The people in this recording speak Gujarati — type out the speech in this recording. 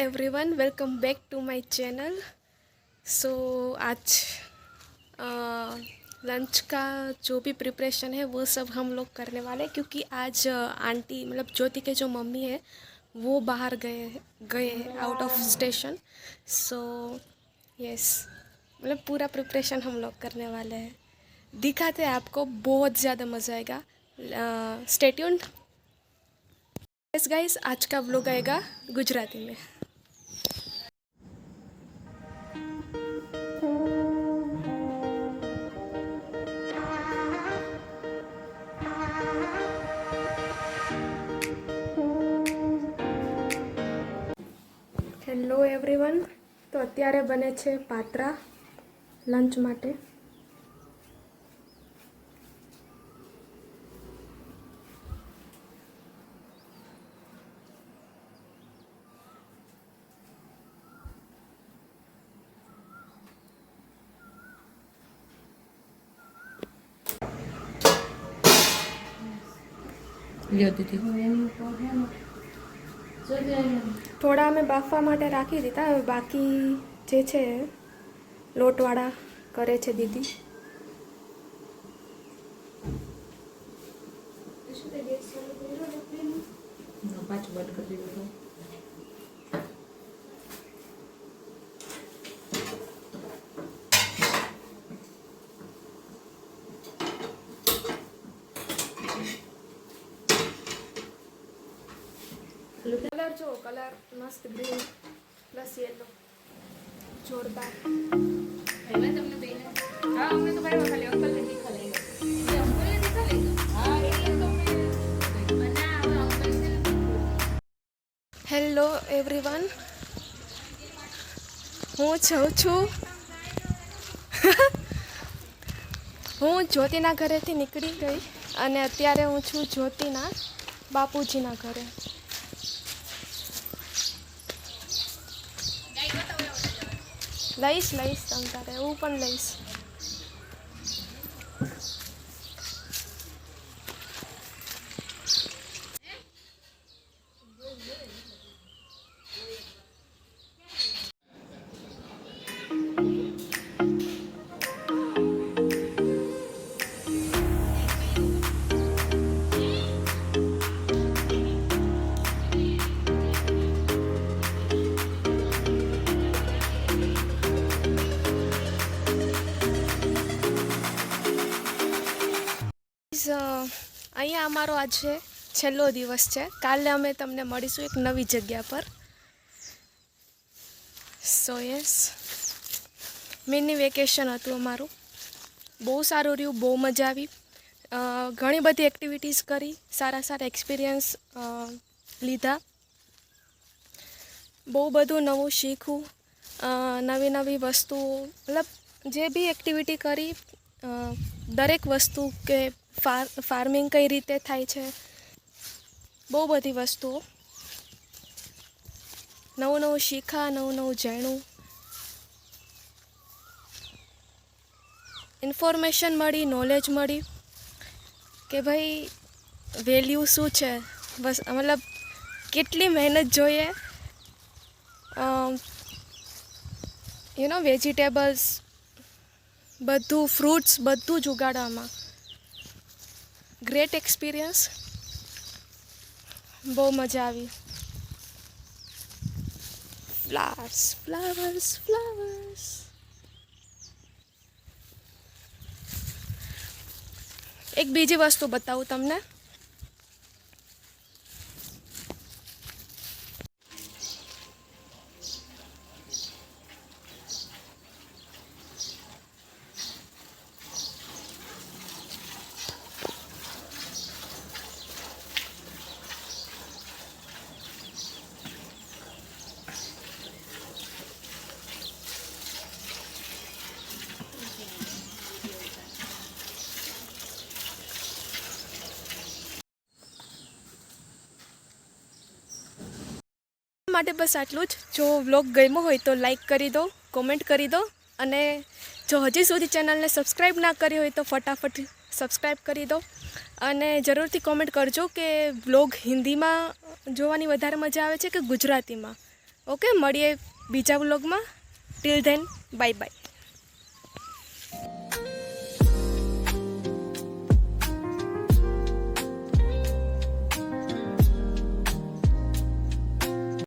Everyone, welcome back to my channel. So आज लंच का जो भी प्रिपरेशन है वो सब हम लोग करने वाले हैं, क्योंकि आज आंटी मतलब ज्योति के जो मम्मी है वो बाहर गए हैं out of station. So yes, मतलब पूरा प्रिपरेशन हम लोग करने वाले हैं। दिखाते हैं आपको, बहुत ज़्यादा मज़ा आएगा। Stay tuned. यस गाइस, आज का व्लॉग आएगा गुजराती में। હેલો એવરીવન, તો અત્યારે બને છે પાત્રા લંચ માટે। થોડા અમે બાફવા માટે રાખી દીધા, હવે બાકી જે છે લોટવાળા કરે છે દીદી। कलर जो कलर मस्त ग्रीन प्लस येलो जोरदार। હેલો એવરીવન, હું છું હું જ્યોતિના ઘરેથી નીકળી ગઈ અને અત્યારે હું છું જ્યોતિના બાપુજીના ઘરે। લઈશ તમ તારે, હું પણ લઈશ। અહીંયા અમારો આજે છેલ્લો દિવસ છે, કાલે અમે તમને મળીશું એક નવી જગ્યા પર। સો યસ, મિની વેકેશન હતું અમારું, બહુ સારું રહ્યું, બહુ મજા આવી। ઘણી બધી એક્ટિવિટીઝ કરી, સારા એક્સપિરિયન્સ લીધા, બહુ બધું નવું શીખવું, નવી વસ્તુઓ, મતલબ જે બી એક્ટિવિટી કરી, દરેક વસ્તુ કે ફાર્મિંગ કઈ રીતે થાય છે, બહુ બધી વસ્તુઓ, નવું શીખા, નવું જાણ્યું, ઇન્ફોર્મેશન મળી, નોલેજ મળી કે ભાઈ વેલ્યુ શું છે, બસ મતલબ કેટલી મહેનત જોઈએ, વેજીટેબલ્સ બધું, ફ્રૂટ્સ બધું જ ઉગાડવામાં। ગ્રેટ એક્સપિરિયન્સ, બહુ મજા આવી। ફ્લાવર્સ। એક બીજી વસ્તુ બતાવું તમને। માટે બસ આટલું જ। જો વ્લોગ ગમ્યો હોય તો લાઈક કરી દો, કોમેન્ટ કરી દો, અને જો હજી સુધી ચેનલને સબસ્ક્રાઈબ ના કરી હોય તો ફટાફટ સબસ્ક્રાઈબ કરી દો, અને જરૂરથી કોમેન્ટ કરજો કે વ્લોગ હિન્દીમાં જોવાની વધારે મજા આવે છે કે ગુજરાતીમાં। ઓકે, મળીએ બીજા વ્લોગમાં. Till then bye bye.